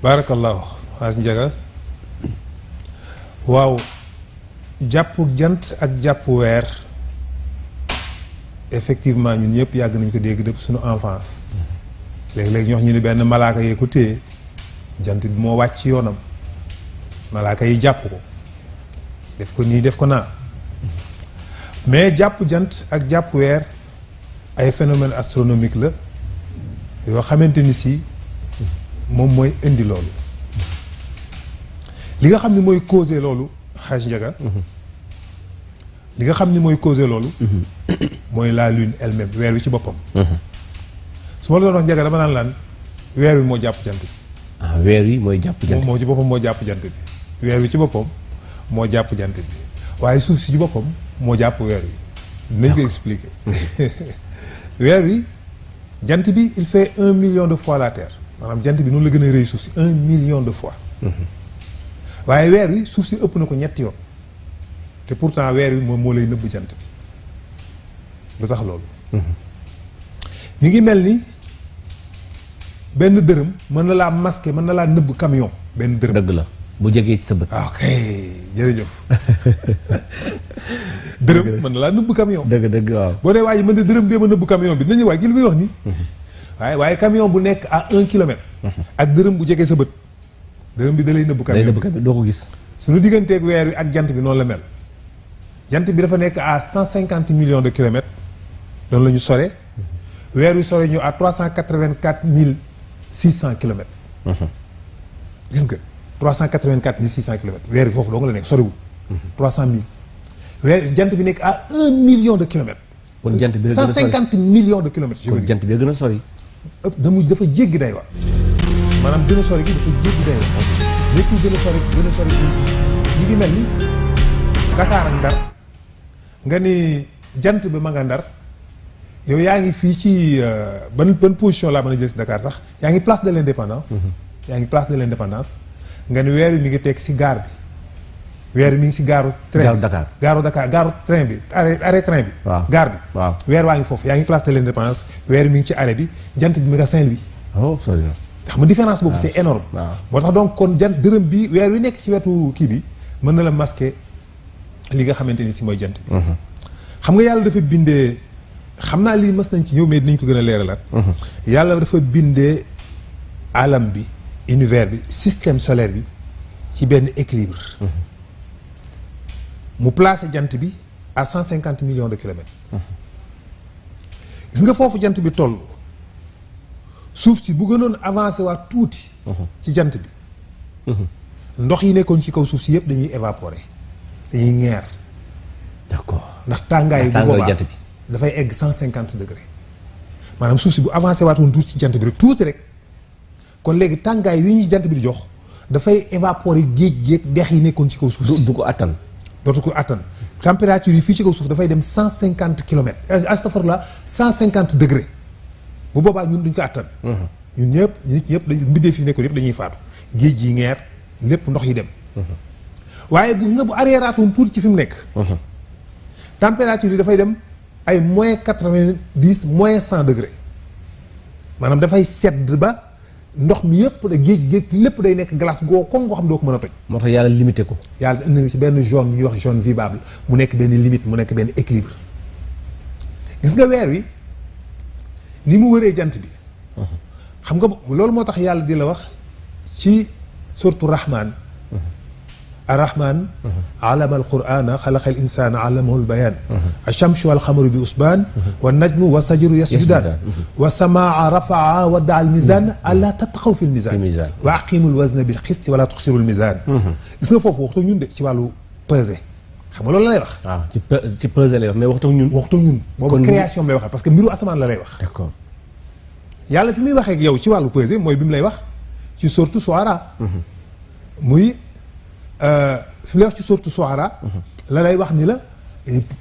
barakallahu As Njaga waaw jàpp jant ak jàpp weer effectivement ñun ñëpp yàgg nañ ko dégg depuis suñu enfance léegi-léegi ñoo xam ñu ne benn malaaka yee ko téye jant bi moo wàcc yoonam malaaka yi jàpp ko def ko nii def ko naa mais jàpp jant ak jàpp weer ay phénomène astronomique la yoo xamante ni si moom mooy indi loolu li nga xam ni mooy causé loolu Haj Njaga li nga xam ni mooy causé loolu mooy la lune elle-même weer wi ci boppam su ma la doon wax Njaga dama naan laan weer wi moo jàpp jant bi weer wi mooy jàpp jant bi moo ci boppam moo jàpp jant bi weer wi ci boppam moo jàpp jant bi waaye suuf si ci boppam moo jàpp weer wi nañ ko expliquer weer wi jant bi il fait 1 million de fois la terre maanaam jant bi noonu la gën a rëy suuf si 1 million de fois waaye weer wi suuf si ëpp na ko ñetti yoon te pourtant weer wi moom moo lay nëbb jant bi lu tax loolu ñu ngi mel ni benn dërëm mën na laa masquer mën na laa nëbb camion benn dërëm dëgg la bu jegee ci sa bët ok jërëjëf dërëm mën na laa nëbb camion dëgg waaw boo dee waaye mën na dërëm bee ma nëbb camion bi dinañu waaye ki li muy wax ni waaye camion bu nekk à 1 kilomètre ak dërëm bu jegee sa bët dërëm bi da lay nëbb camion bi doo ko gis suñu digganteeg weer wi ak jant bi noonu la mel jant bi dafa nekk à 150 millions de kilomètres loolu la ñu sore weer wi sore ñu à 384 600 kilomètres gis nga 384 600 kilomètres weer wi foofu doo nga la nekk soriwul 300 000 weer jant bi nekk à 1 million de kilomètres kon jant bi 150 millions de kilomètres kon jant bi gën a sori dafa jéggi day wa maanaam gën a sori gi dafa jéggi day wa nekkul gën a sori ñu ngi mel ni Dakar ak Ndar nga ni jant bi ma nga Ndar yow yaa ngi fii ci ban position laa mën a jël si Dakar sax yaa ngi place de l'indépendance yaa ngi place de l'indépendance nga ni weer wi mi ngi teg si gaar bi weer wi mi ngi si gaaru train bi gaaru Dakar gaaru train bi arrêt train bi gaar bi weer waa ngi foofu yaa ngi place de l'indépendance weer wi mi ngi ci arrêt bi jant bi mi nga Saint-Louis sori na xam nga différence boobu c'est énorme moo tax donc kon jant dërëm bi weer wi nekk ci wetu kii bi mën na la masquer li nga xamante ni si mooy jant bi xam nga yàlla dafa bindee xam naa lii mas nañ ci ñëw mais dinañ ko gën a leeralaat yàlla dafa bindee alam bi univers bi système solaire bi ci benn équilibre mu placé jant bi à 150 millions de kilomètres gis nga foofu jant bi toll suuf si bu gënoon avancé waat tuuti ci jant bi ndox yi nekkoon ci kaw suuf si yëpp dañuy évaporer dañuy ñeer d'accord ndax tàngaay bu boobaa jant bi dafay egg 150 degrés maanaam suuf si bu avancé waatoon tuuti ci jant bi rek tuuti rek kon léegi tàngaay yu ñu jant bi di jox dafay évaporer géej dex yi nekkoon ci kaw suuf si du ko attan dootu ko attan température yi fii ci kaw suuf dafay dem 150 kilomètres astafurlah 150 degrés bu boobaa ñun duñ ko attan ñun ñëpp nit ñëpp dañ mbindee fi nekkoon yëpp dañuy faatu géej yi ngeer lépp ndox yi dem waaye bu nga bu arriéraatoon tuuti ci fi mu nekk température yi dafay dem ay moins 90 moins 100 degrés maanaam dafay sedd ba ndox mi yëpp da géej lépp day nekk glace goo kon ngoo xam doo ko mën a toj moo tax yàlla limité ko yàlla indi na ci benn zone bu ñuy wax zone vivable mu nekk benn limite mu nekk benn équilibre gis nga weer wi ni mu wëree jant bi xam nga loolu moo tax yàlla di la wax ci surtout Rahman Ar-Rahman allama al-Qur'ana xalaqa al-insana allamahu al-bayan ash-shamsu wal-qamaru bi usban wan-najmu was-sajru yasjudan was-samaa rafaa wa daa al-mizan alla tatxaw fi al-mizan wa aqimu al-wazna bil-qisti wa la tuxsiru al-mizan gis nga foofu waxtu ñun de ci wàllu peser xam nga loolu la lay wax waaw ci peser lay wax mais waxtu ñun boobu création lay waxal parce que mbiru asamaan la lay wax d'accord yàlla fi muy waxee ak yow ci wàllu peser mooy bi mu lay wax ci sourate Shu'ara muy fi lay wax ci sourate Shu'ara la lay wax ni la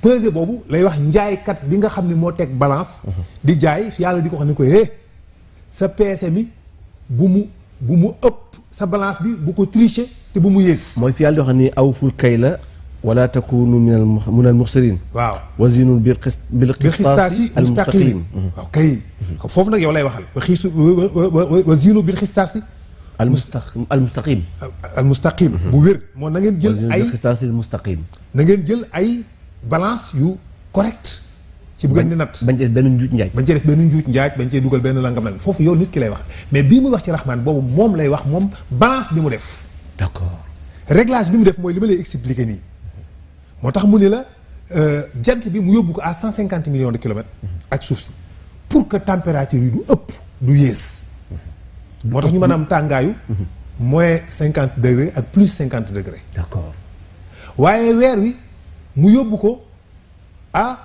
peser boobu lay wax njaaykat bi nga xam ne moo teg balance di jaay yàlla di ko wax ni ko sa peese mi bu mu ëpp sa balance bi bu ko tricher te bu mu yées mooy fi yàlla di wax ni awful kayla wala takunu min al muxsirin waaw wazinu bil xistaasi al mustaqim waaw kay foofu nag yow lay waxal wazinu bil xistaasi al mustaqim. al mustaqim. bu wér moo na ngeen jël ay qistaasil mustaqim. na ngeen jël ay balance yu correct ci bu ngeen di natt. bañ cee benn njuuj njaaj. bañ cee def benn njuuj njaaj bañ cee dugal benn langam nag foofu yow nit ki lay wax mais bii muy wax ci Rahman boobu moom lay wax moom balance bi mu def. d'accord. réglage bi mu def mooy li ma lay expliquer nii moo tax mu ne la jant bi mu yóbbu ko à 150 millions de kilomètres ak suuf si pour que température yi du ëpp du yées. moo tax ñu mën a am tàngaayu. moins 50 degré ak plus 50 degré. d'accord. waaye weer wi mu yóbbu ko à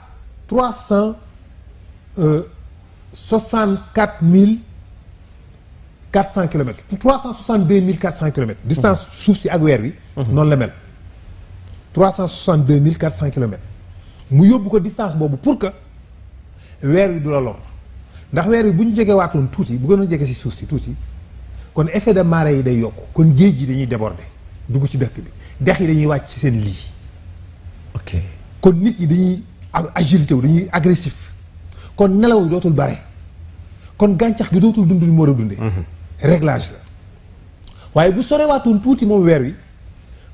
364 kilomètres 362 400 kilomètres. distance suuf si ak weer wi. noonu la mel. 362 400 kilomètres. mu yóbbu ko distance boobu pour que weer wi du la lor ndax weer wi bu ñu jege waatoon tuuti bu gënoon jege si suuf si tuuti kon effet de marée yi day yokk kon géej gi dañuy déborder dugg ci dëkk bi dex yi dañuy wàcc ci seen lii. ok kon nit yi dañuy am agilité wu dañuy agressif kon nelaw yi dootul bare kon gàncax gi dootul dund li mu war a dundee. réglage la waaye bu sorewaatoon tuuti moom weer wi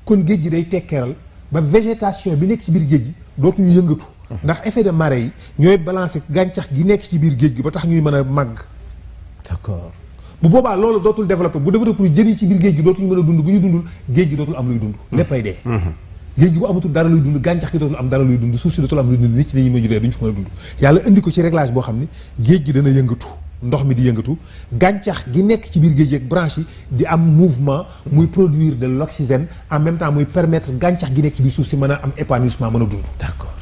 kon géej gi day tekkeeral ba végétation bi nekk ci biir géej gi dootuñu yëngatu. ndax effet de marée yi ñooy balancer gàncax gi nekk ci biir géej gi ba tax ñuy mën a màgg. d'accord. bu boobaa loolu dootul développé bu développé jën yi ci biir géej gi dootuñu mën a dund bu ñu dundul géej gi dootul am luy dund. léppay dee. géej gi bu amatul dara luy dund gàncax gi dootul am dara luy dund suuf si dootul am luy dund nit ñi dañuy mujj dee duñ fi mën a dund. yàlla indi ko ci réglage boo xam ni géej gi dana yëngatu ndox mi di yëngatu gàncax gi nekk ci biir géej gi ak branche yi di am mouvement muy produire de l'oxygène en même temps muy permettre gàncax gi nekk ci biir suuf si mën a am épanouissement mën a dund. d'accord.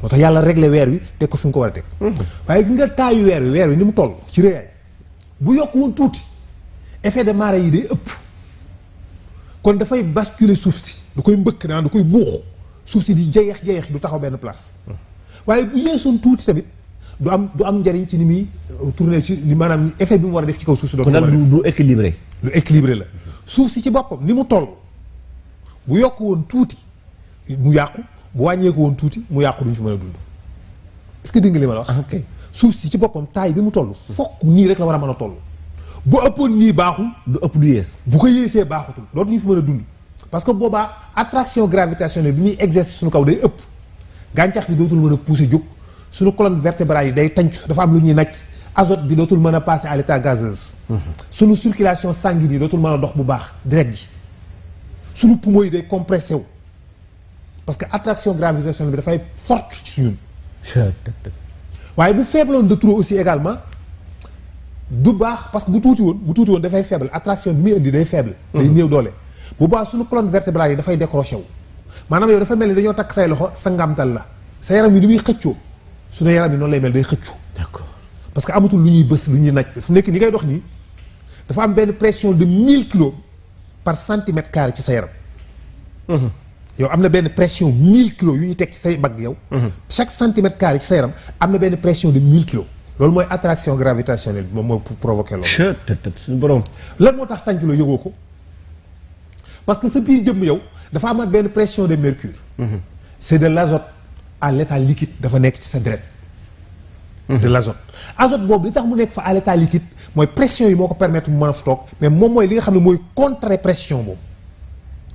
moo tax yàlla réglé weer wi teg ko fi mu ko war a teg. waaye gis nga taayu weer wi ni mu toll ci rëyaay bu yokk woon tuuti effet de marée yi day ëpp kon dafay basculer suuf si da koy mbëkk da koy buux suuf si di jeyex du taxaw benn place. waaye bu yeesoon tuuti tamit du am njariñ ci ni muy tourner ci ni maanaam effet bi mu war a def ci kaw suuf si. doo ko war a def du équilibré. lu équilibré la suuf si ci boppam ni mu toll bu yokk woon tuuti mu yàqu. bu wàññeeku woon tuuti mu yàqu duñ fi mën a dund est-ce que dégg nga li ma la wax. ok suuf si ci boppam taay bi mu toll. fokk nii rek la war a mën a toll. bu ëppoon nii baaxul. du ëpp du yées. bu ko yéesee baaxutul dootuñu fi mën a dund. parce que boobaa attraction gravitationnelle bi muy exercer suñu kaw day ëpp. gàncax gi dootul mën a pousser jóg suñu colonne vertébrale yi day tànc dafa am lu ñuy nàcc azote bi dootul mën a passer à l'état gazeuse. suñu circulation sanguine yi dootul mën a dox bu baax deret ji suñu poumon yi day compressé wu. parce que attraction gravitationnelle bi dafay forte ci ñun. waaye bu faibloon de trop aussi également du baax parce que bu tuuti woon dafay faible attraction bi muy indi day faible. day néew doole. bu baax suñu colonne vertébrale yi dafay décroché wu. maanaam yow dafa mel ni dañoo takk say loxo sa ngamtal la sa yaram yi ni muy xëccoo suñu yaram yi noonu lay mel day xëccoo. d'accord parce que amatul lu ñuy bës lu ñuy naj fu nekk ni ngay dox nii dafa am benn pression de 1000 kilos par centimètre carré ci sa yaram. yow am na benn pression 1000 kilos yu ñu teg ci say bagg yow. chaque centimètre carré ci sa yaram am na benn pression de 1000 kilos. loolu mooy attraction gravitationnelle bi moom moo provoqué loolu. suñu borom. lan moo tax tànc la yëgoo ko parce que sa biir jëmm yow dafa amaat benn pression de mercure. c'est de l'azote à l'état liquide dafa nekk ci sa deret. de l'azote azote boobu li tax mu nekk fa à l'état liquide mooy pression yi moo ko permettre mu mën a fa toog mais moom mooy li nga xam ne mooy contrer pression boobu.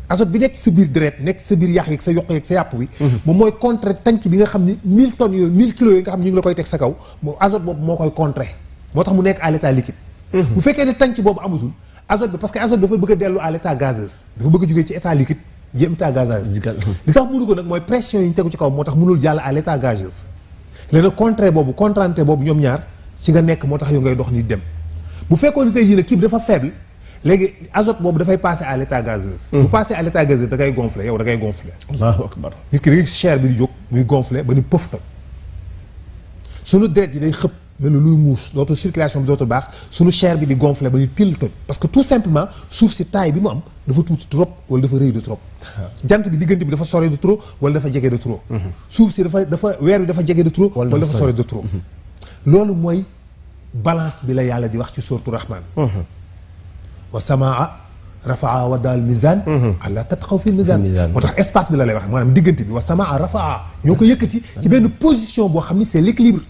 azote bi nekk sa biir deret nekk sa biir yax yeeg sa yoq yeeg sa yàpp wi moom mooy contrer tànc bi nga xam ni 1000 tonnes yooyu 1000 kilos yooyu nga xam ni ñu ngi la koy teg sa kaw moom azote boobu moo koy contrer moo tax mu nekk à l'état liquide. bu fekkee ne tànc boobu amatul azote bi parce que azote dafa bëgg a dellu à l'état gazeuse dafa bëgg a jógee ci état liquide jëm état gazeuse. li tax mënu ko nag mooy pression yi ñu tegu ci kaw moo tax mënul jàll à l'état gazeuse léegi nag contraire boobu contrainte boobu ñoom ñaar ci nga nekk moo tax yow ngay dox ni dem bu fekkoon ne tey jii nag kii bi dafa faible léegi azote boobu dafay passer à l'état gazeuse. bu passer à l'état gazeuse da ngay gonfler yow da ngay gonfler. allahu akbar. nit ki da ngay chair bi di jóg muy gonfler ba ni pëf tam sunu deret yi day xëpp mel ni luy muus dootul circulation bi dootul baax sunu chair bi di gonfler ba ni til toj parce que tout simplement suuf si taille bi mu am dafa tuuti trop wala dafa rëy de trop. jant bi diggante bi dafa sori de trop wala dafa jege de trop. suuf si dafa weer wi dafa jege de trop. wala dafa sori de trop. loolu mooy balance bi la yàlla di wax ci sourate Rahman. wa samaa rafaa wa daal mizaan. allah tatxaw fi mizaan. moo tax espace bi la lay wax maanaam diggante bi wa samaa rafaa ñoo ko yëkkati ci benn position boo xam ni c'est l'équilibre.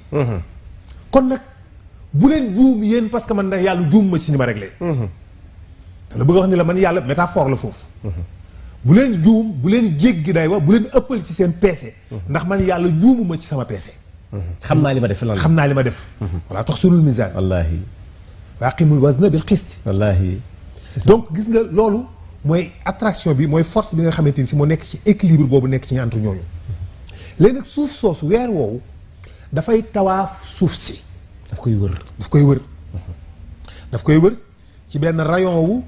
kon nag bu leen juum yéen parce que man nag yàlla juum ma ci ni ma réglé. te la bëgg a wax ni la man yàlla métaphore la foofu. bu leen juum bu leen jéggi day wax bu leen ëppal ci seen peese. ndax man yàlla juumuma ci sama peese. xam naa li ma def lan la. xam naa li ma def. voilà tax surul misaan. wallaahi. wa aqimul wazna bil qisti. wallaahi. donc gis nga loolu mooy attraction bi mooy force bi nga xamante ni si moo nekk ci équilibre boobu nekk ci entre ñooñu. léegi nag suuf soosu weer woowu dafay tawaaf suuf si. daf koy wër. daf koy wër. daf koy wër ci benn rayon wu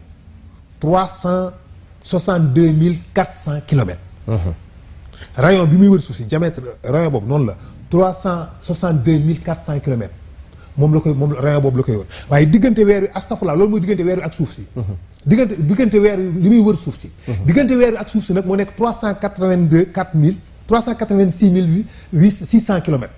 362 kilomètres. rayon bi muy wër suuf si diamètre rayon boobu noonu la 362 kilomètres moom rayon boobu la koy wër waaye diggante weer wi astafurlah loolu mooy diggante weer wi ak suuf si. diggante weer wi li muy wër suuf si. diggante weer wi ak suuf si nag moo nekk 386 kilomètres.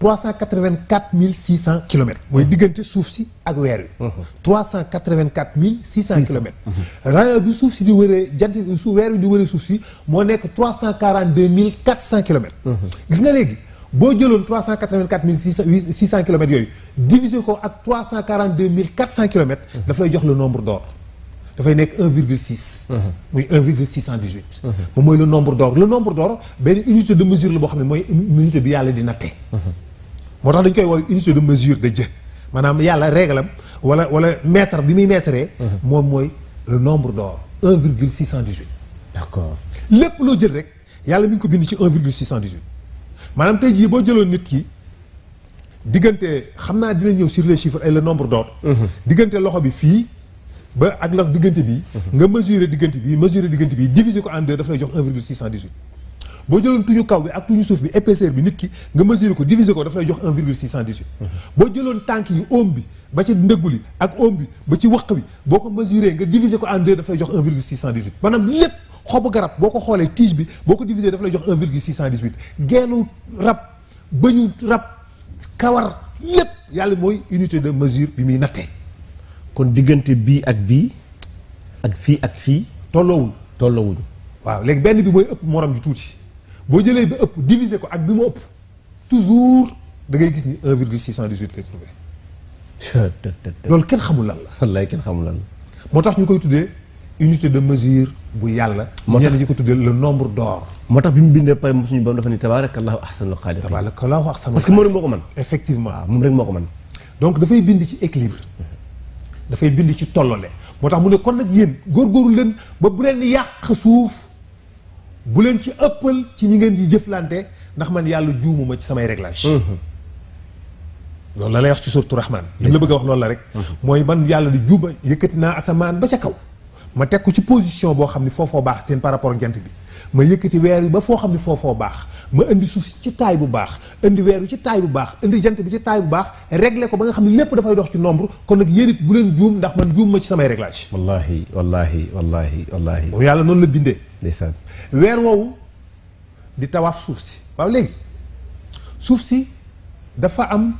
384 600 mooy diggante suuf si ak weer wi. 384 600 kilomètres. rayon bi suuf si di wëree weer wi di wëree suuf si moo nekk 342 400 kilomètres. gis nga léegi boo jëloon 384 600 kilomètres yooyu diviser ko ak 342 400 kilomètres. daf lay jox le nombre d'or. dafay nekk 1,6. muy 1,618. moom mooy le nombre d'or benn unité de mesure la boo xam ne mooy unité bi yàlla di natte. moo tax dañ koy woowee unité de mesure de Dieu maanaam yàlla réglam wala mètre bi muy mètre. moom mooy le nombre d'or 1,618. d'accord lépp loo jël rek yàlla mi ngi ko bind ci 1,618 maanaam tey jii boo jëloon nit ki diggante xam naa dina ñëw sur les chiffres et le nombre d'or. diggante loxo bi fii. ba ak la diggante bi nga mesurer diggante bi diviser ko en deux daf lay jox 1,618 boo jëloon tuñu kaw bi ak tuñu suuf bi épaisseur bi nit ki nga mesurer ko diviser ko daf lay jox 1,618 boo jëloon tànk yi oom bi ba ci ndëggu li ak oom bi ba ci waq bi boo ko mesurer nga diviser ko en deux daf lay jox 1,618 maanaam lépp xobu garab boo ko xoolee tige bi boo ko diviser daf lay jox 1,618 geenu rab bëñu rab kawar lépp yàlla mooy unité de mesure bi muy nattee. kon diggante bii ak bii ak fii tolloowuñu waaw léegi benn bi mooy ëpp morom ji tuuti boo jëlee bi ëpp diviser ko ak bi mu ëpp toujours da ngay gis ni 1,618 lay trouvé. loolu kenn xamul lan la. wallaay kenn xamul lan la. moo tax ñu koy tuddee unité de mesure bu yàlla. moo tax ñenn ñi ko tuddee le nombre d'or. moo tax bi mu bindee pare suñu borom dafa ni tabarakallahu ahsanul xaaliqiin. tabarakallahu ahsanul parce que moom rek moo ko mën. effectivement waaw moom rek moo ko mën. donc dafay bind ci équilibre. dafay bind ci tollole moo tax mu ne kon nag yéen góorgóorlu leen ba bu leen yàq suuf bu leen ci ëppal ci ñi ngeen di jëflante ndax man yàlla juumuma ci samay réglage. loolu la lay wax ci suuratu Rahmaan li mu la bëgg a wax loolu la rek. mooy man yàlla di juuma yëkkati naa asamaan ba ca kaw ma teg ko ci position boo xam ne foofoo baax seen par rapport ak jant bi ma yëkkati weer wi ba foo xam ne foofoo baax ma indi suuf si ci taay bu baax indi weer wi ci taay bu baax indi jant bi ci taay bu baax réglé ko ba nga xam ne lépp dafay dox ci nombre kon nag yéen it bu leen juum ndax man juum ma ci samay réglage. wallaahi. moom yàlla noonu la bindee. ndeysaan. weer woowu di tawaaf suuf si waaw léegi suuf si dafa am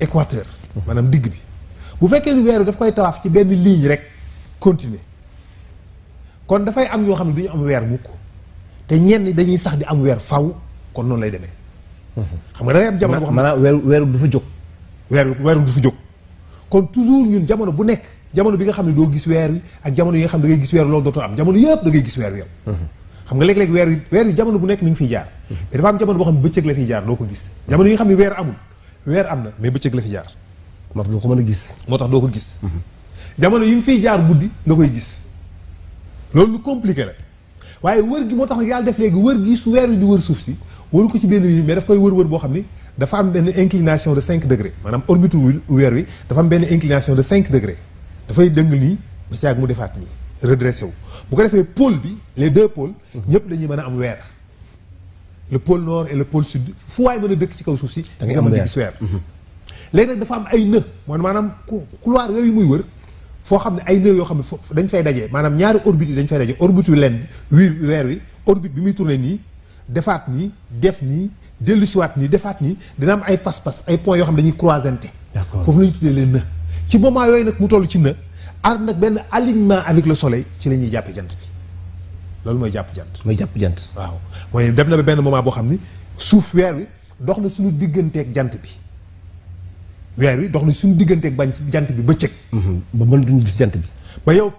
équateur. maanaam digg bi bu fekkee ni weer wi daf koy tawaaf ci benn ligne rek continuer kon dafay am ñoo xam ne du ñu am weer mukk te ñenn dañuy sax di am weer faw kon noonu lay demee. xam nga dangay am jamono boo xam ne maanaam weeru du fa jóg. weeru du fa jóg kon toujours ñun jamono bu nekk jamono bi nga xam ne doo gis weer wi ak jamono yi nga xam ne da ngay gis weer loolu dootoo am jamono yëpp da ngay gis weer wi yow. xam nga léeg-léeg weer wi jamono bu nekk mi ngi fiy jaar. mais dafa am jamono boo xam ne bëccëg la fiy jaar doo ko gis jamono yi nga xam ne weer amul weer am na mais bëccëg la fi jaar. moo tax doo ko mën a gis. moo tax doo ko gis. jamono yi mu fiy jaar guddi nga koy gis loolu lu compliqué la waaye wër gi moo tax nag yàlla def léegi wër gi su weer wi di wër suuf si wëru ko ci benn ligne mais daf koy wër boo xam ni dafa am benn inclination de 5 degrés maanaam orbite weer wi dafa am benn inclination de 5 degrés dafay dëng nii ba si yàgg mu defaat nii redressé wu bu ko defee pôle bi les deux pôles ñëpp dañuy mën a am weer le pôle nord et le pôle sud fu waay mën a dëkk ci kaw suuf si da nga mën di gis weer léegi nag dafa am ay nœud maanaam couloir yooyu muy wër foo xam ne ay nœud yoo xam ne dañ fay dajee maanaam ñaari orbite yi dañ fay dajee orbite wi leen bi weer wi orbite bi muy tourné nii defaat nii def nii dellu siwaat nii defaat nii dina am ay pas-pas ay points yoo xam ne dañuy croisanté foofu la ñu tuddee leen nœud ci moment yooyu nag mu toll ci nœud ànd nag benn alignement avec le soleil ci la ñuy jàppe jant bi loolu mooy jàpp jant mooy jàpp jant waaw mooy dem na ba benn moment boo xam ni suuf weer wi dox na suñu digganteeg jant bi weer wi dox na suñu digganteeg bañ jant bi bëccëg ba mën duñu gis jant bi ba yow